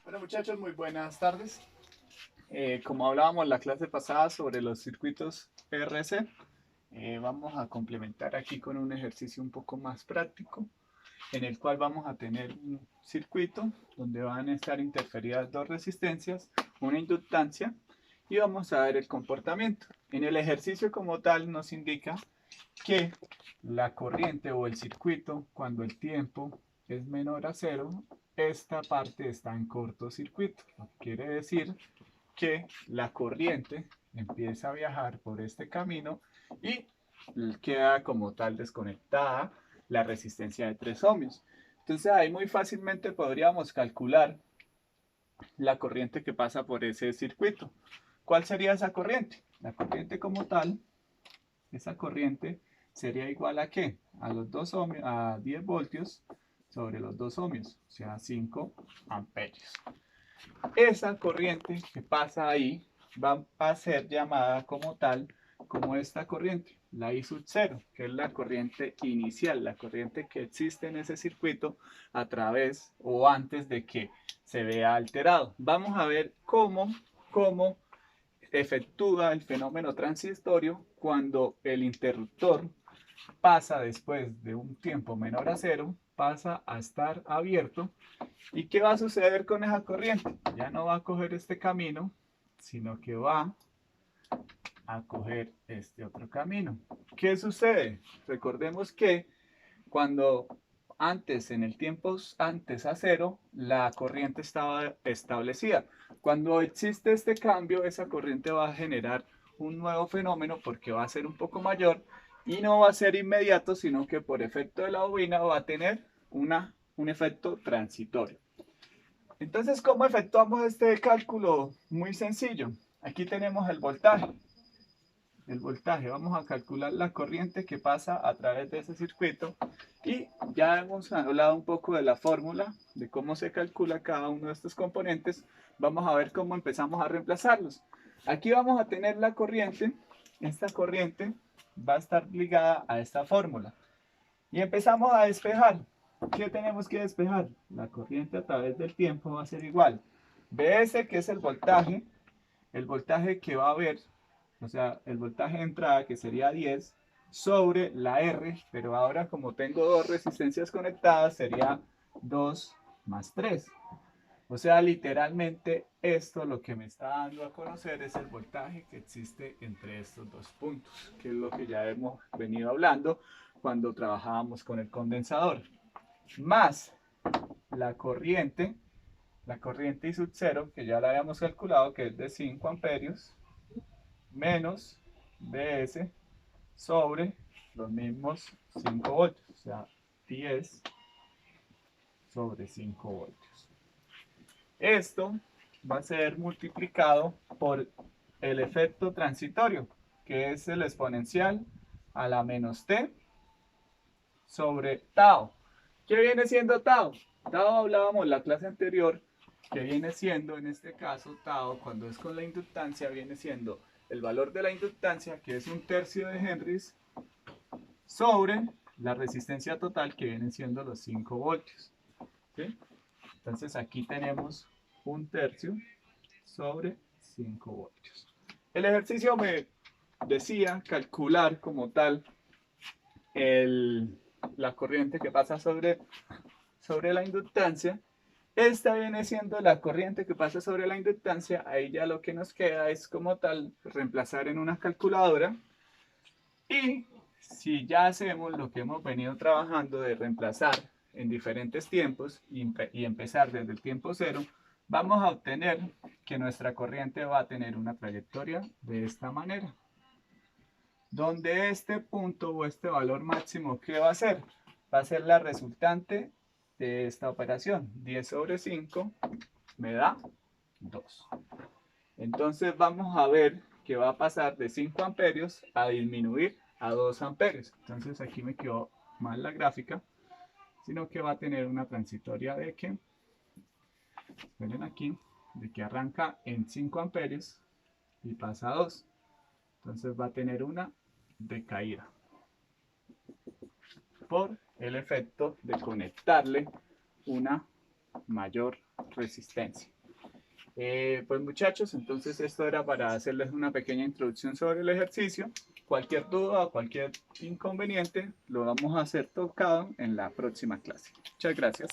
Bueno muchachos, muy buenas tardes. Como hablábamos la clase pasada sobre los circuitos PRC, vamos a complementar aquí con un ejercicio un poco más práctico, en el cual vamos a tener un circuito donde van a estar interferidas dos resistencias, una inductancia, y vamos a ver el comportamiento. En el ejercicio como tal nos indica que la corriente o el circuito, cuando el tiempo es menor a cero, esta parte está en cortocircuito. Quiere decir que la corriente empieza a viajar por este camino y queda como tal desconectada la resistencia de 3 ohmios. Entonces ahí muy fácilmente podríamos calcular la corriente que pasa por ese circuito. ¿Cuál sería esa corriente? La corriente como tal, esa corriente sería igual a ¿qué? A los 2 ohmios, a 10 voltios sobre los 2 ohmios, o sea, 5 amperios. Esa corriente que pasa ahí va a ser llamada como tal, como esta corriente, la I sub 0, que es la corriente inicial, la corriente que existe en ese circuito a través o antes de que se vea alterado. Vamos a ver cómo efectúa el fenómeno transitorio cuando el interruptor pasa después de un tiempo menor a cero, pasa a estar abierto. ¿Y qué va a suceder con esa corriente? Ya no va a coger este camino, sino que va a coger este otro camino. ¿Qué sucede? Recordemos que cuando antes, en el tiempo antes a cero, la corriente estaba establecida. Cuando existe este cambio, esa corriente va a generar un nuevo fenómeno porque va a ser un poco mayor y no va a ser inmediato, sino que por efecto de la bobina va a tener un efecto transitorio. Entonces, ¿cómo efectuamos este cálculo? Muy sencillo. Aquí tenemos el voltaje. El voltaje, vamos a calcular la corriente que pasa a través de ese circuito y ya hemos hablado un poco de la fórmula, de cómo se calcula cada uno de estos componentes. Vamos a ver cómo empezamos a reemplazarlos. Aquí vamos a tener la corriente. Esta corriente va a estar ligada a esta fórmula. Y empezamos a despejar. ¿Qué tenemos que despejar? La corriente a través del tiempo va a ser igual. Bs, que es el voltaje que va a haber, o sea, el voltaje de entrada, que sería 10, sobre la R, pero ahora como tengo dos resistencias conectadas, sería 2 más 3. O sea, literalmente esto lo que me está dando a conocer es el voltaje que existe entre estos dos puntos, que es lo que ya hemos venido hablando cuando trabajábamos con el condensador. Más la corriente I sub 0, que ya la habíamos calculado, que es de 5 amperios, menos Bs sobre los mismos 5 voltios, o sea, 10 sobre 5 voltios. Esto va a ser multiplicado por el efecto transitorio, que es el exponencial a la menos t sobre tau. ¿Qué viene siendo tau? Tau hablábamos en la clase anterior, que viene siendo en este caso tau, cuando es con la inductancia, viene siendo el valor de la inductancia, que es 1/3 de henrys, sobre la resistencia total, que vienen siendo los 5 voltios. ¿Sí? Entonces aquí tenemos 1/3 sobre 5 voltios. El ejercicio me decía calcular como tal la corriente que pasa sobre la inductancia. Esta viene siendo la corriente que pasa sobre la inductancia. Ahí ya lo que nos queda es como tal reemplazar en una calculadora. Y si ya hacemos lo que hemos venido trabajando de reemplazar en diferentes tiempos y empezar desde el tiempo cero, vamos a obtener que nuestra corriente va a tener una trayectoria de esta manera. Donde este punto o este valor máximo, ¿qué va a ser? Va a ser la resultante de esta operación. 10 sobre 5 me da 2. Entonces vamos a ver que va a pasar de 5 amperios a disminuir a 2 amperios. Entonces aquí me quedó mal la gráfica, sino que va a tener una transitoria de que, miren aquí, de que arranca en 5 amperios y pasa a 2. Entonces va a tener una decaída por el efecto de conectarle una mayor resistencia. Pues muchachos, entonces esto era para hacerles una pequeña introducción sobre el ejercicio. Cualquier duda o cualquier inconveniente lo vamos a hacer tocado en la próxima clase. Muchas gracias.